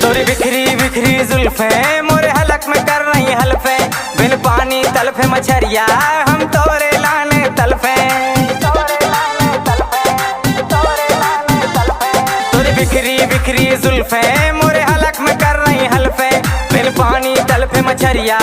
तोरी बिखरी बिखरी जुल्फे मोरे हलक में कर रही हल्फे, बिन पानी तलफे मछरिया हम तोरे लाने तलफे। तोरी बिखरी बिखरी जुल्फे मोरे हलक में कर रही हल्फे, बिन पानी तलफे मछरिया